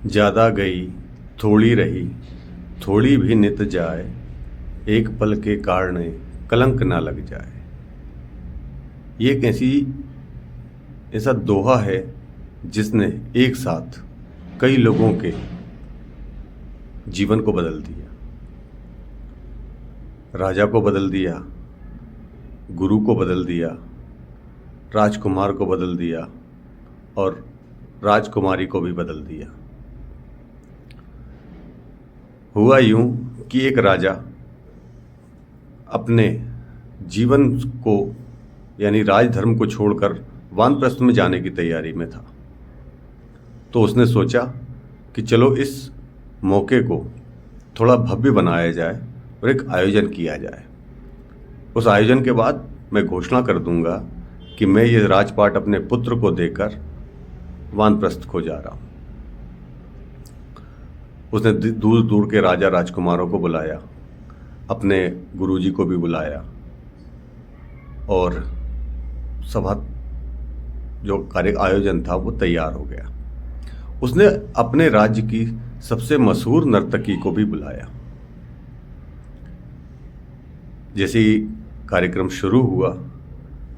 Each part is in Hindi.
ज्यादा गई थोड़ी रही थोड़ी भी नित जाए, एक पल के कारण कलंक ना लग जाए। ये एक ऐसा दोहा है जिसने एक साथ कई लोगों के जीवन को बदल दिया। राजा को बदल दिया, गुरु को बदल दिया, राजकुमार को बदल दिया और राजकुमारी को भी बदल दिया। हुआ यूं कि एक राजा अपने जीवन को यानी राजधर्म को छोड़कर वानप्रस्थ में जाने की तैयारी में था। तो उसने सोचा कि चलो इस मौके को थोड़ा भव्य बनाया जाए और एक आयोजन किया जाए। उस आयोजन के बाद मैं घोषणा कर दूंगा कि मैं ये राजपाट अपने पुत्र को देकर वानप्रस्थ को जा रहा हूं। उसने दूर दूर के राजा राजकुमारों को बुलाया, अपने गुरुजी को भी बुलाया और सभा जो कार्य आयोजन था वो तैयार हो गया। उसने अपने राज्य की सबसे मशहूर नर्तकी को भी बुलाया। जैसे ही कार्यक्रम शुरू हुआ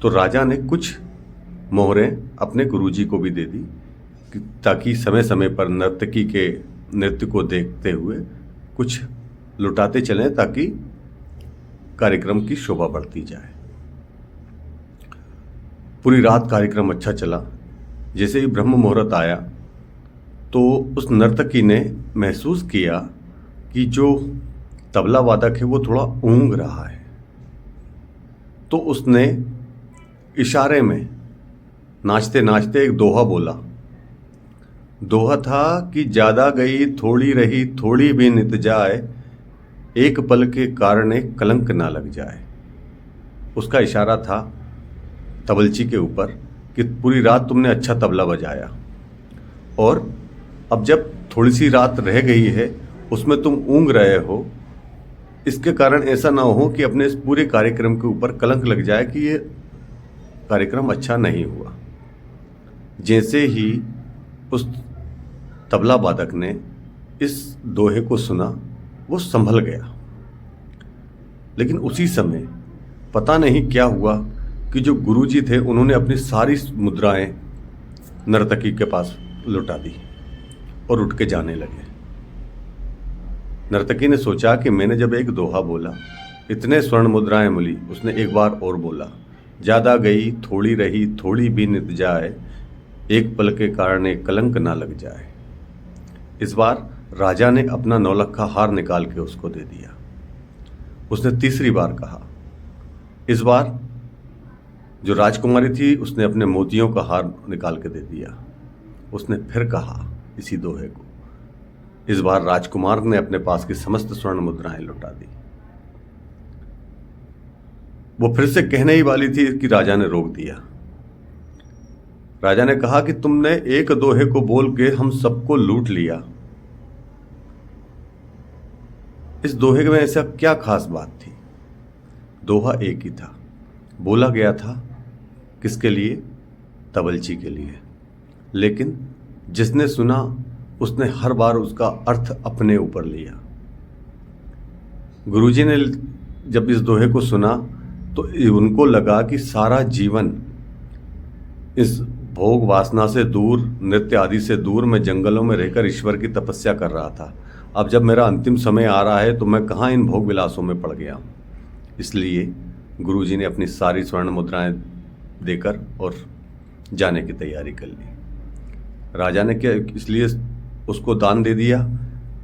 तो राजा ने कुछ मोहरें अपने गुरुजी को भी दे दी ताकि समय समय पर नर्तकी के नृत्य को देखते हुए कुछ लुटाते चलें ताकि कार्यक्रम की शोभा बढ़ती जाए। पूरी रात कार्यक्रम अच्छा चला। जैसे ही ब्रह्म मुहूर्त आया तो उस नर्तकी ने महसूस किया कि जो तबला वादक है वो थोड़ा ऊँग रहा है। तो उसने इशारे में नाचते नाचते एक दोहा बोला। दोहा था कि ज्यादा गई थोड़ी रही थोड़ी भी नित जाए, एक पल के कारण कलंक ना लग जाए। उसका इशारा था तबलची के ऊपर कि पूरी रात तुमने अच्छा तबला बजाया और अब जब थोड़ी सी रात रह गई है उसमें तुम ऊँग रहे हो, इसके कारण ऐसा ना हो कि अपने इस पूरे कार्यक्रम के ऊपर कलंक लग जाए कि ये कार्यक्रम अच्छा नहीं हुआ। जैसे ही उस तबला वादक ने इस दोहे को सुना वो संभल गया, लेकिन उसी समय पता नहीं क्या हुआ कि जो गुरुजी थे उन्होंने अपनी सारी मुद्राएं नर्तकी के पास लुटा दी और उठ के जाने लगे। नर्तकी ने सोचा कि मैंने जब एक दोहा बोला, इतने स्वर्ण मुद्राएं मिली। उसने एक बार और बोला, ज्यादा गई थोड़ी रही थोड़ी भी नित जाए, एक पल के कारण कलंक ना लग जाए। इस बार राजा ने अपना नौलखा हार निकाल के उसको दे दिया। उसने तीसरी बार कहा। इस बार जो राजकुमारी थी उसने अपने मोतियों का हार निकाल के दे दिया। उसने फिर कहा इसी दोहे को। इस बार राजकुमार ने अपने पास की समस्त स्वर्ण मुद्राएं लुटा दी। वो फिर से कहने ही वाली थी कि राजा ने रोक दिया। राजा ने कहा कि तुमने एक दोहे को बोल के हम सबको लूट लिया। इस दोहे में ऐसा क्या खास बात थी? दोहा एक ही था, बोला गया था किसके लिए? तबलची के लिए। लेकिन जिसने सुना उसने हर बार उसका अर्थ अपने ऊपर लिया। गुरुजी ने जब इस दोहे को सुना तो उनको लगा कि सारा जीवन इस भोग वासना से दूर, नृत्य आदि से दूर मैं जंगलों में रहकर ईश्वर की तपस्या कर रहा था। अब जब मेरा अंतिम समय आ रहा है तो मैं कहाँ इन भोग विलासों में पड़ गया हूँ। इसलिए गुरुजी ने अपनी सारी स्वर्ण मुद्राएं देकर और जाने की तैयारी कर ली। राजा ने क्या इसलिए उसको दान दे दिया?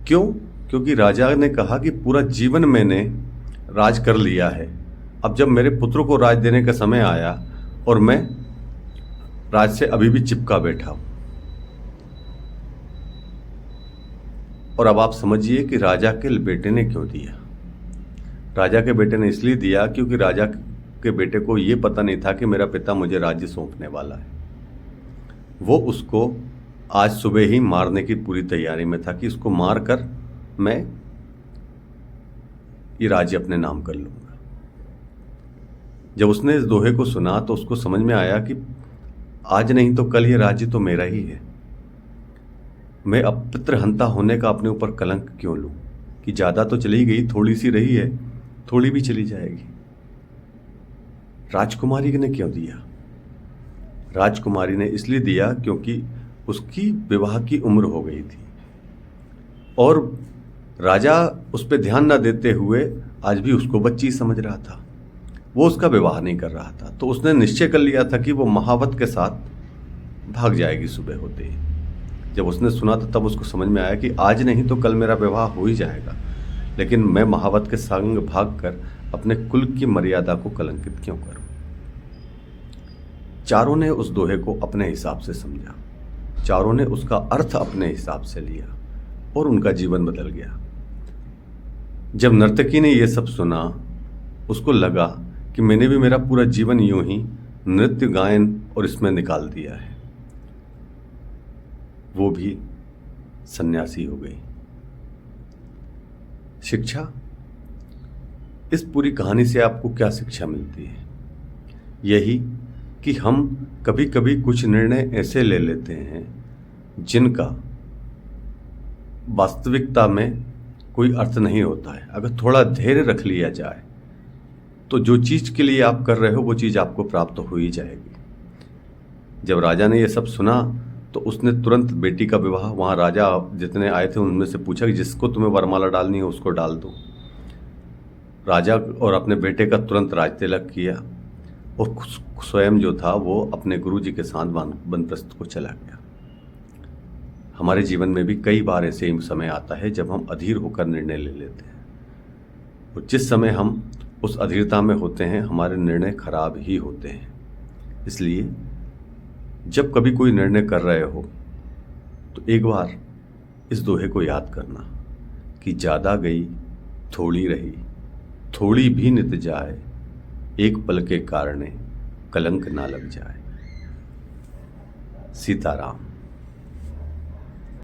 क्यों? क्योंकि राजा ने कहा कि पूरा जीवन मैंने राज कर लिया है, अब जब मेरे पुत्र को राज देने का समय आया और मैं राज से अभी भी चिपका बैठा हूं। और अब आप समझिए कि राजा के बेटे ने क्यों दिया। राजा के बेटे ने इसलिए दिया क्योंकि राजा के बेटे को यह पता नहीं था कि मेरा पिता मुझे राज्य सौंपने वाला है। वो उसको आज सुबह ही मारने की पूरी तैयारी में था कि इसको मारकर मैं ये राज्य अपने नाम कर लूंगा। जब उसने इस दोहे को सुना तो उसको समझ में आया कि आज नहीं तो कल ये राज्य तो मेरा ही है। मैं अब पितृहंता होने का अपने ऊपर कलंक क्यों लूं कि ज़्यादा तो चली गई, थोड़ी सी रही है, थोड़ी भी चली जाएगी। राजकुमारी ने क्यों दिया? राजकुमारी ने इसलिए दिया क्योंकि उसकी विवाह की उम्र हो गई थी और राजा उस पर ध्यान न देते हुए आज भी उसको बच्ची समझ रहा था। वो उसका विवाह नहीं कर रहा था, तो उसने निश्चय कर लिया था कि वो महावत के साथ भाग जाएगी सुबह होते ही। जब उसने सुना तो तब उसको समझ में आया कि आज नहीं तो कल मेरा विवाह हो ही जाएगा, लेकिन मैं महावत के संग भागकर अपने कुल की मर्यादा को कलंकित क्यों करूं। चारों ने उस दोहे को अपने हिसाब से समझा, चारों ने उसका अर्थ अपने हिसाब से लिया और उनका जीवन बदल गया। जब नर्तकी ने यह सब सुना, उसको लगा कि मैंने भी मेरा पूरा जीवन यूं ही नृत्य, गायन और इसमें निकाल दिया है। वो भी सन्यासी हो गई। शिक्षा, इस पूरी कहानी से आपको क्या शिक्षा मिलती है? यही कि हम कभी कभी कुछ निर्णय ऐसे ले लेते हैं जिनका वास्तविकता में कोई अर्थ नहीं होता है। अगर थोड़ा धैर्य रख लिया जाए तो जो चीज़ के लिए आप कर रहे हो वो चीज़ आपको प्राप्त हो ही जाएगी। जब राजा ने ये सब सुना तो उसने तुरंत बेटी का विवाह, वहाँ राजा जितने आए थे उनमें से पूछा कि जिसको तुम्हें वरमाला डालनी है उसको डाल दो। राजा और अपने बेटे का तुरंत राज तिलक किया और स्वयं जो था वो अपने गुरुजी के साथ वानप्रस्थ को चला गया। हमारे जीवन में भी कई बार ऐसे ही समय आता है जब हम अधीर होकर निर्णय ले लेते हैं, और जिस समय हम उस अधीरता में होते हैं हमारे निर्णय खराब ही होते हैं। इसलिए जब कभी कोई निर्णय कर रहे हो तो एक बार इस दोहे को याद करना कि ज़्यादा गई थोड़ी रही, थोड़ी भी नित जाए, एक पल के कारणे कलंक ना लग जाए। सीताराम।